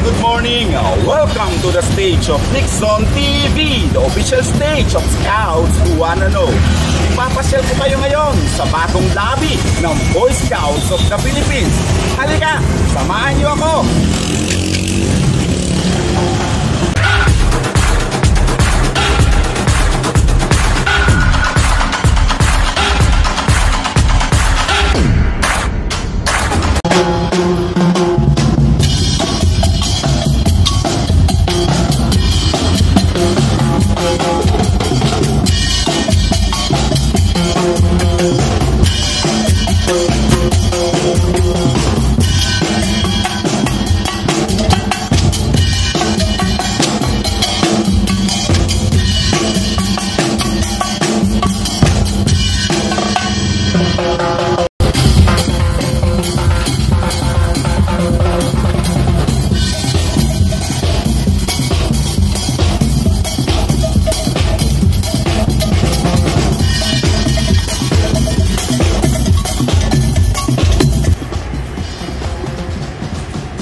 good morning. Welcome to the stage of Nixon TV, the official stage of Scouts who wanna know. Ipapasyal ko kayo ngayon sa bagong lobby ng Boy Scouts of the Philippines. Halika, samahan niyo ako.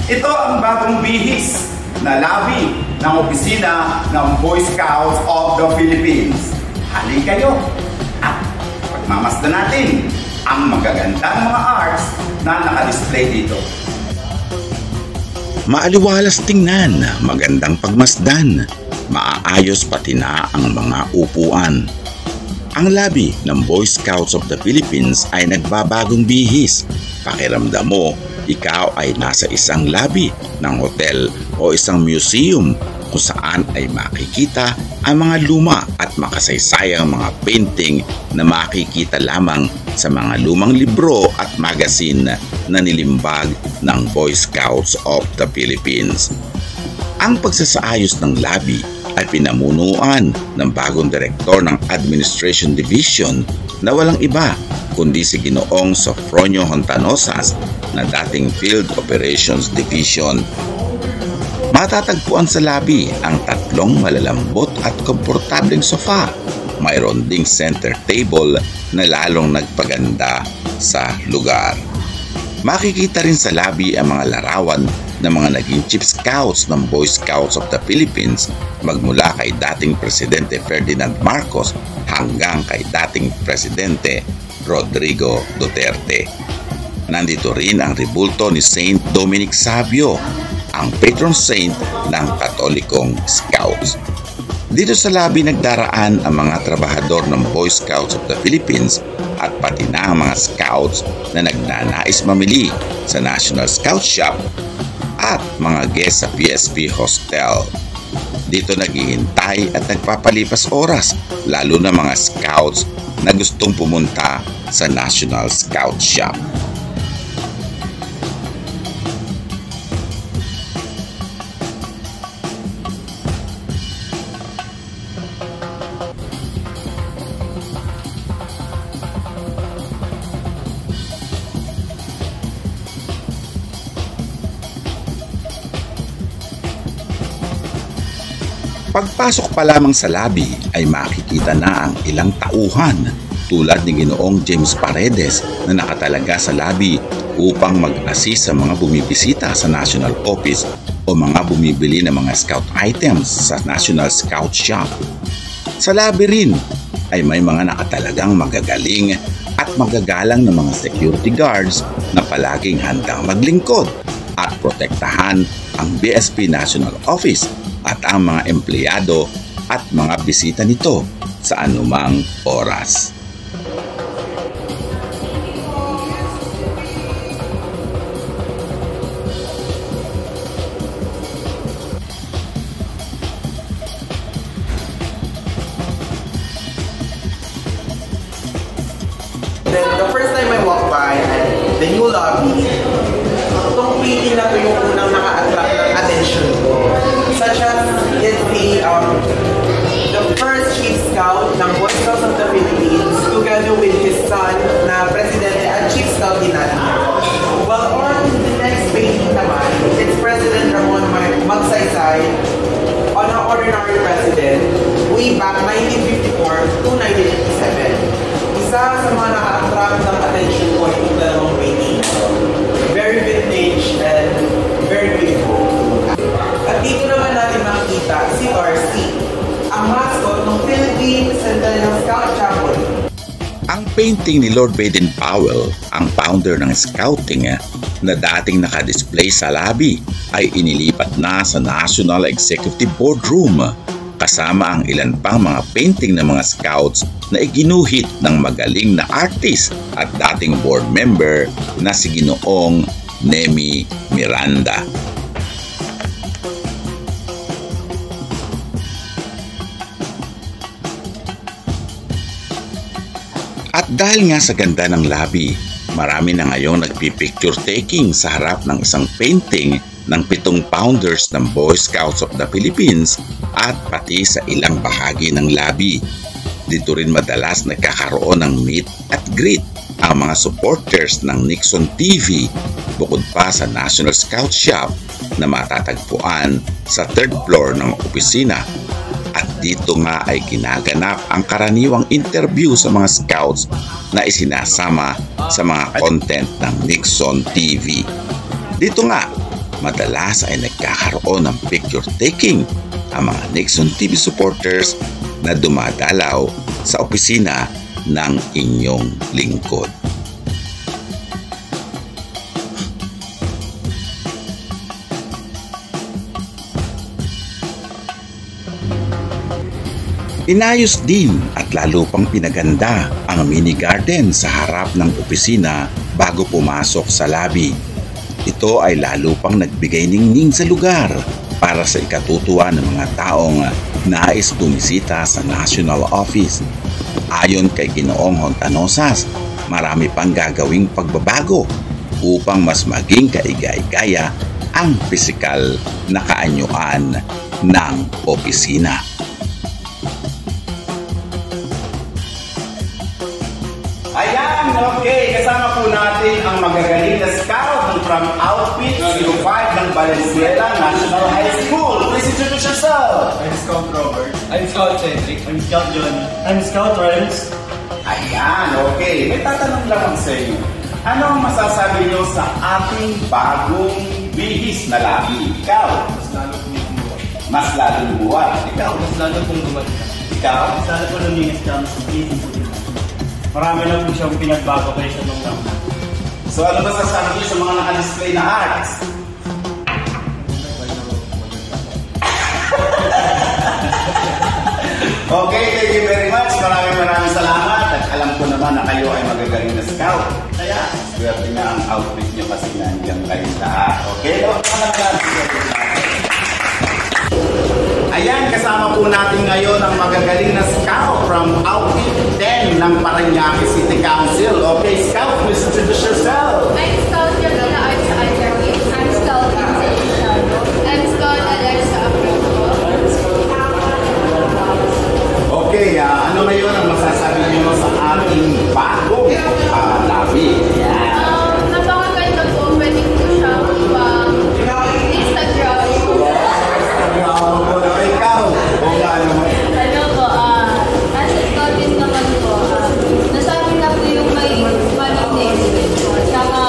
Ito ang bagong bihis na lobby ng opisina ng Boy Scouts of the Philippines. Halika kayo at pagmamasdan natin ang magagandang mga arts na nakadisplay dito. Maaliwalas tingnan, magandang pagmasdan, maaayos pati na ang mga upuan. Ang lobby ng Boy Scouts of the Philippines ay nagbabagong bihis. Pakiramdam mo, ikaw ay nasa isang lobby ng hotel o isang museum kung saan ay makikita ang mga luma at makasaysayang mga painting na makikita lamang sa mga lumang libro at magazine na nilimbag ng Boy Scouts of the Philippines. Ang pagsasaayos ng lobby ay pinamunuan ng bagong direktor ng Administration Division na walang iba kundi si Ginoong Sofronio Hontanosas na dating Field Operations Division. Matatagpuan sa lobby ang tatlong malalambot at komportableng sofa. Mayroon ding center table na lalong nagpaganda sa lugar. Makikita rin sa lobby ang mga larawan ng mga naging Chief Scouts ng Boy Scouts of the Philippines magmula kay dating Presidente Ferdinand Marcos hanggang kay dating Presidente Rodrigo Duterte. Nandito rin ang rebulto ni Saint Dominic Savio, ang patron saint ng Katolikong Scouts. Dito sa lobby nagdaraan ang mga trabahador ng Boy Scouts of the Philippines at pati na ang mga Scouts na nagnanais mamili sa National Scout Shop at mga guest sa PSP Hostel. Dito naghihintay at nagpapalipas oras, lalo na mga Scouts na gustong pumunta sa National Scout Shop. Pagpasok pa lamang sa lobby ay makikita na ang ilang tauhan tulad ni Ginoong James Paredes na nakatalaga sa lobby upang mag-assist sa mga bumibisita sa National Office o mga bumibili ng mga scout items sa National Scout Shop. Sa lobby rin ay may mga nakatalagang magagaling at magagalang na mga security guards na palaging handang maglingkod at protektahan ang BSP National Office at ang mga empleyado at mga bisita nito sa anumang oras. The first time I walked by the new lobby, itong painting na ito yung unang naka-attract ng attention ko. Such as it's the first Chief Scout ng Boy Scouts of the Philippines together with his son na Presidente at Chief Scout din natin. Well, on the next painting naman, it's President Ramon Magsaysay on an ordinary president way back 1954 to 1957. Isa sa mga naka-attract ng attention ko itong dalawang painting. Very vintage and very beautiful. painting ni Lord Baden-Powell, ang founder ng Scouting na dating nakadisplay sa lobby, ay inilipat na sa National Executive Boardroom kasama ang ilan pang mga painting ng mga scouts na iginuhit ng magaling na artist at dating board member na si Ginoong Nemi Miranda. At dahil nga sa ganda ng lobby, marami na ngayong nagpipicture taking sa harap ng isang painting ng 7 founders ng Boy Scouts of the Philippines at pati sa ilang bahagi ng lobby. Dito rin madalas nagkakaroon ng meet at greet ang mga supporters ng Nixon TV bukod pa sa National Scout Shop na matatagpuan sa 3rd floor ng opisina. At dito nga ay ginaganap ang karaniwang interview sa mga scouts na isinasama sa mga content ng Nixon TV. Dito nga, madalas ay nagkakaroon ng picture taking ang mga Nixon TV supporters na dumadalaw sa opisina ng inyong lingkod. Inayos din at lalo pang pinaganda ang mini garden sa harap ng opisina bago pumasok sa lobby. Ito ay lalo pang nagbigay ningning sa lugar para sa ikatutuwa ng mga taong nais bumisita sa National Office. Ayon kay Ginoong Hontanosas, marami pang gagawing pagbabago upang mas maging kaigay-gaya ang pisikal na kaanyuan ng opisina. Ayan, okay. Kasama po natin ang magagaling na scout from Outfit 05 ng Valenzuela National High School. Please introduce yourself. I'm Scout Robert. I'm Scout Cedric. I'm Scout Johnny. I'm Scout Renz. Ayan, okay. May tatanong lang ako sa inyo. Ano ang masasabi niyo sa ating bagong bihis na labi? Ikaw? Mas lalo pong bumuhay. Mas lalong buhay. Ikaw? Mas lalo pong gumanda. Ikaw? Mas lalo pong luminis ka mas pagkisip. Marami na po siyang pinagbago kayo sa nung naman. So ano ba sasabi niyo sa mga naka-display na arts? Okay, thank you very much. Maraming salamat. At alam ko naman na kayo ay magagaling na scout. Kaya, swerte nga ang outfit niyo kasi nandiyan kayong lahat. Okay? Ayan, kasama po natin ngayon ang magagaling na scout from Outfit 10 ng Parañaque City Council. Okay, scout, please introduce yourself. I'm Scout Jamila Arts Academy. I'm Scout Vincent. I'm Scout Alexa Abramo. Okay, ano ngayon ang masasabi niyo sa ating bagong labi? Napakaganda po. Pwede po siyang Instagram. Ano po, as a scout din naman po, nasabi na po yung may money next week po. Saka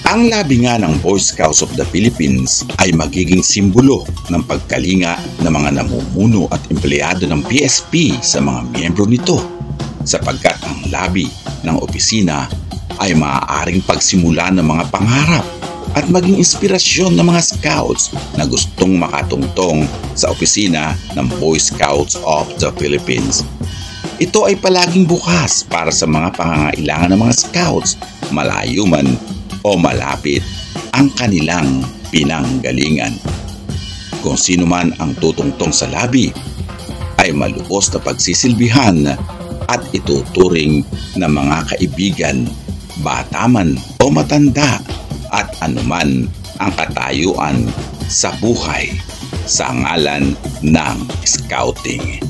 Ang labi nga ng Boy Scouts of the Philippines ay magiging simbolo ng pagkalinga ng mga namumuno at empleyado ng PSP sa mga miyembro nito, sapagkat ang labi ng opisina ay maaaring pagsimula ng mga pangarap at maging inspirasyon ng mga scouts na gustong makatungtong sa opisina ng Boy Scouts of the Philippines. Ito ay palaging bukas para sa mga pangangailangan ng mga scouts, malayo man o malapit ang kanilang pinanggalingan. Kung sino man ang tutungtong sa labi ay malubos na pagsisilbihan at ituturing ng mga kaibigan, bata man o matanda, at anuman ang katayuan sa buhay sa ngalan ng scouting.